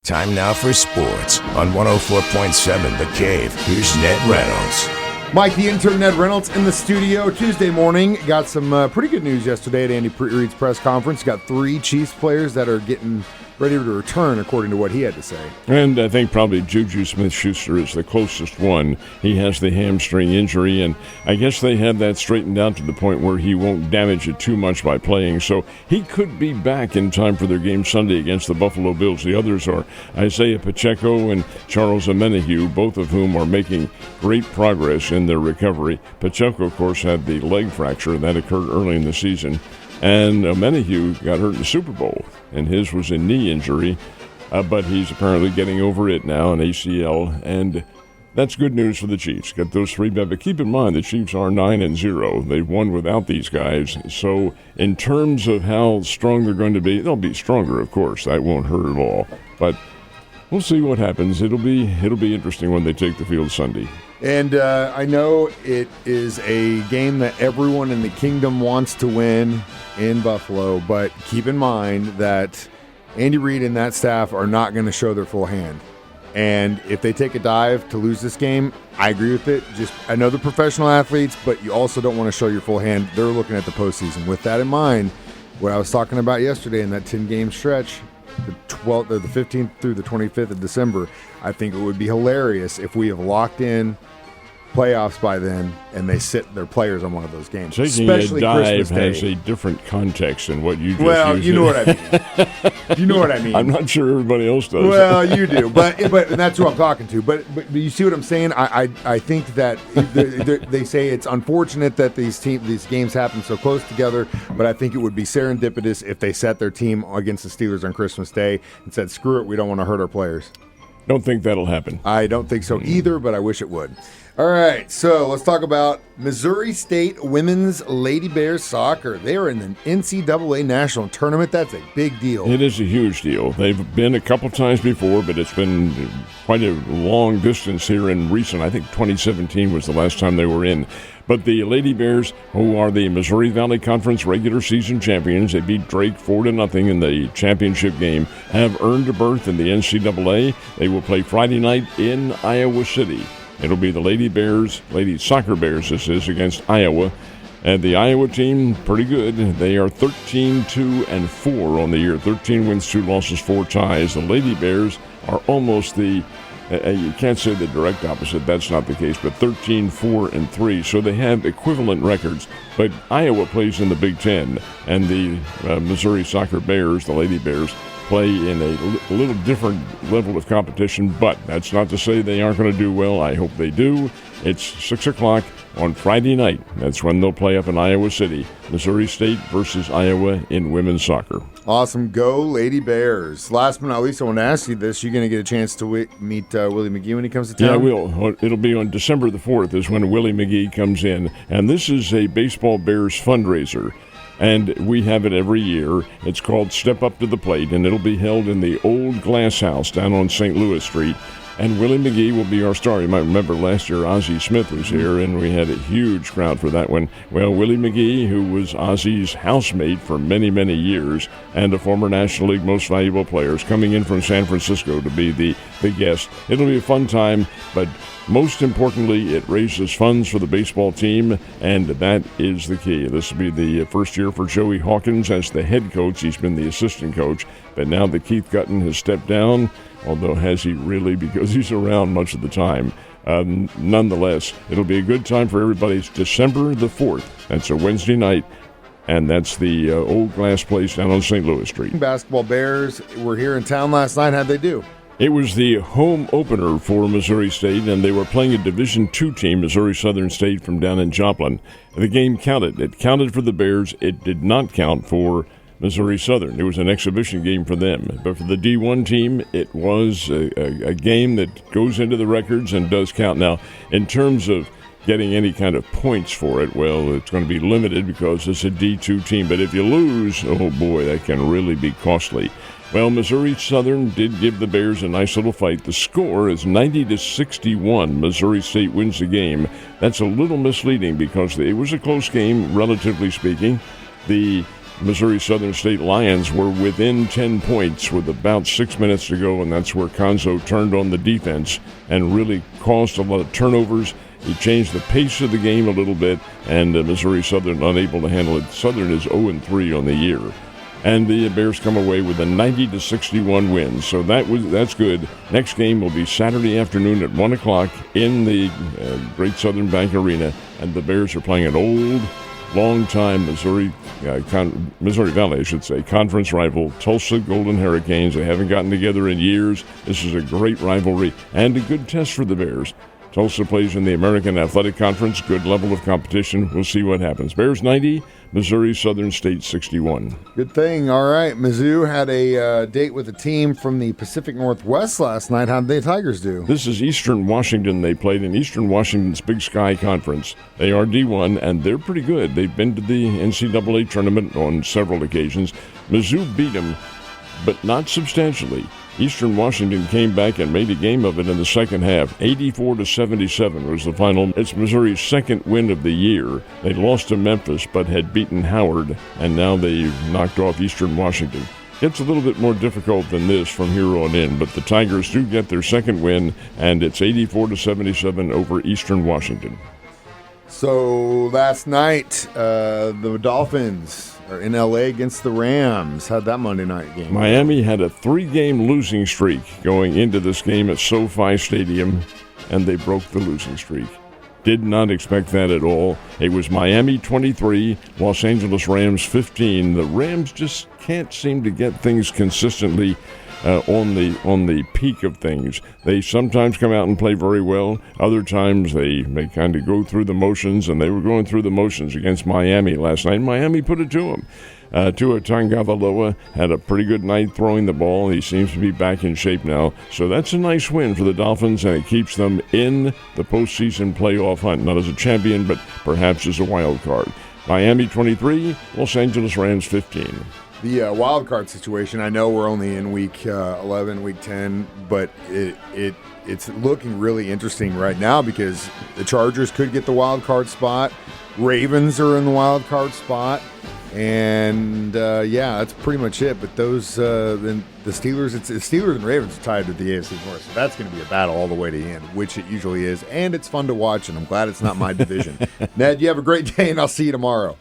Time now for sports on 104.7 The Cave. Here's Ned Reynolds. Mike, the intern Ned Reynolds in the studio Tuesday morning. Got some pretty good news yesterday at Andy Reid's press conference. Got 3 Chiefs players that are getting ready to return, according to what he had to say. And I think probably Juju Smith-Schuster is the closest one. He has the hamstring injury, and I guess they have that straightened out to the point where he won't damage it too much by playing. So he could be back in time for their game Sunday against the Buffalo Bills. The others are Isaiah Pacheco and Charles Omenihu, both of whom are making great progress in their recovery. Pacheco, of course, had the leg fracture that occurred early in the season. And Omenihu got hurt in the Super Bowl, and his was a knee injury, but he's apparently getting over it now, an ACL, and that's good news for the Chiefs. Get those 3 back, but keep in mind the Chiefs are 9-0. They've won without these guys, so in terms of how strong they're going to be, they'll be stronger, of course. That won't hurt at all, but we'll see what happens. It'll be interesting when they take the field Sunday. And I know it is a game that everyone in the kingdom wants to win in Buffalo, but keep in mind that Andy Reid and that staff are not going to show their full hand. And if they take a dive to lose this game, I agree with it. I know they're professional athletes, but you also don't want to show your full hand. They're looking at the postseason. With that in mind, what I was talking about yesterday in that 10-game stretch, the 15th through the 25th of December, I think it would be hilarious if we have locked in playoffs by then and they sit their players on one of those games. Taking especially a dive Christmas Day. has a different context than what you just Well, used. you know what I mean. You know what I mean. I'm not sure everybody else does. Well, you do, but that's who I'm talking to. But you see what I'm saying? I think that they say it's unfortunate that these games happen so close together, but I think it would be serendipitous if they set their team against the Steelers on Christmas Day and said, screw it, we don't want to hurt our players. Don't think that'll happen. I don't think so either, but I wish it would. All right, so let's talk about Missouri State women's Lady Bears soccer. They are in the NCAA national tournament. That's a big deal. It is a huge deal. They've been a couple times before, but it's been quite a long distance here in recent. I think 2017 was the last time they were in. But the Lady Bears, who are the Missouri Valley Conference regular season champions, they beat Drake 4-0 in the championship game, have earned a berth in the NCAA. They will play Friday night in Iowa City. It'll be the Lady Soccer Bears, this is, against Iowa. And the Iowa team, pretty good. They are 13-2-4 on the year. 13 wins, 2 losses, 4 ties. The Lady Bears are almost you can't say the direct opposite. That's not the case, but 13-4-3. So they have equivalent records. But Iowa plays in the Big Ten, and the Missouri Soccer Bears, the Lady Bears, play in a little different level of competition, but that's not to say they aren't going to do well. I hope they do. It's 6 o'clock on Friday night. That's when they'll play up in Iowa City. Missouri State versus Iowa in women's soccer. Awesome. Go Lady Bears. Last but not least, I want to ask you this. You're going to get a chance to meet Willie McGee when he comes to town? Yeah, I will. It'll be on December the 4th is when Willie McGee comes in. And this is a Baseball Bears fundraiser. And we have it every year. It's called Step Up to the Plate, and it'll be held in the old Glass House down on St. Louis Street. And Willie McGee will be our star. You might remember last year Ozzie Smith was here, and we had a huge crowd for that one. Well, Willie McGee, who was Ozzie's housemate for many, many years, and a former National League Most Valuable Player, is coming in from San Francisco to be the guest. It'll be a fun time, but most importantly, it raises funds for the baseball team, and that is the key. This will be the first year for Joey Hawkins as the head coach. He's been the assistant coach, but now that Keith Gutton has stepped down, although has he really, because he's around much of the time. Nonetheless, it'll be a good time for everybody. It's December the 4th. That's a Wednesday night, and that's the old Glass Place down on St. Louis Street. Basketball Bears were here in town last night. How'd they do? It was the home opener for Missouri State, and they were playing a Division II team, Missouri Southern State, from down in Joplin. The game counted. It counted for the Bears. It did not count for Missouri Southern. It was an exhibition game for them. But for the D1 team, it was a game that goes into the records and does count. Now, in terms of getting any kind of points for it, well, it's going to be limited because it's a D2 team. But if you lose, oh boy, that can really be costly. Well, Missouri Southern did give the Bears a nice little fight. The score is 90-61. Missouri State wins the game. That's a little misleading because it was a close game, relatively speaking. The Missouri Southern State Lions were within 10 points with about 6 minutes to go, and that's where Conzo turned on the defense and really caused a lot of turnovers. He changed the pace of the game a little bit, and Missouri Southern unable to handle it. Southern is 0-3 on the year. And the Bears come away with a 90-61 win. So that's good. Next game will be Saturday afternoon at 1 o'clock in the Great Southern Bank Arena. And the Bears are playing an old, long-time Missouri Valley, I should say, conference rival, Tulsa Golden Hurricanes. They haven't gotten together in years. This is a great rivalry and a good test for the Bears. Tulsa plays in the American Athletic Conference. Good level of competition. We'll see what happens. Bears 90, Missouri Southern State 61. Good thing. All right. Mizzou had a date with a team from the Pacific Northwest last night. How did the Tigers do? This is Eastern Washington. They played in Eastern Washington's Big Sky Conference. They are D1, and they're pretty good. They've been to the NCAA tournament on several occasions. Mizzou beat them, but not substantially. Eastern Washington came back and made a game of it in the second half. 84-77 was the final. It's Missouri's second win of the year. They lost to Memphis, but had beaten Howard, and now they've knocked off Eastern Washington. It's a little bit more difficult than this from here on in, but the Tigers do get their second win, and it's 84-77 over Eastern Washington. So last night, the Dolphins are in L.A. against the Rams. How'd that Monday night game? Miami had a 3-game losing streak going into this game at SoFi Stadium, and they broke the losing streak. Did not expect that at all. It was Miami 23, Los Angeles Rams 15. The Rams just can't seem to get things consistently on the peak of things. They sometimes come out and play very well. Other times they kind of go through the motions, and they were going through the motions against Miami last night. Miami put it to them. Tua Tagovailoa had a pretty good night throwing the ball. He seems to be back in shape now. So that's a nice win for the Dolphins, and it keeps them in the postseason playoff hunt. Not as a champion, but perhaps as a wild card. Miami 23, Los Angeles Rams 15. The wild card situation, I know we're only in week 11, week 10, but it's looking really interesting right now because the Chargers could get the wild card spot. Ravens are in the wild card spot. And, that's pretty much it. But those, then the Steelers, the Steelers and Ravens are tied with the AFC North. So that's going to be a battle all the way to the end, which it usually is. And it's fun to watch, and I'm glad it's not my division. Ned, you have a great day, and I'll see you tomorrow.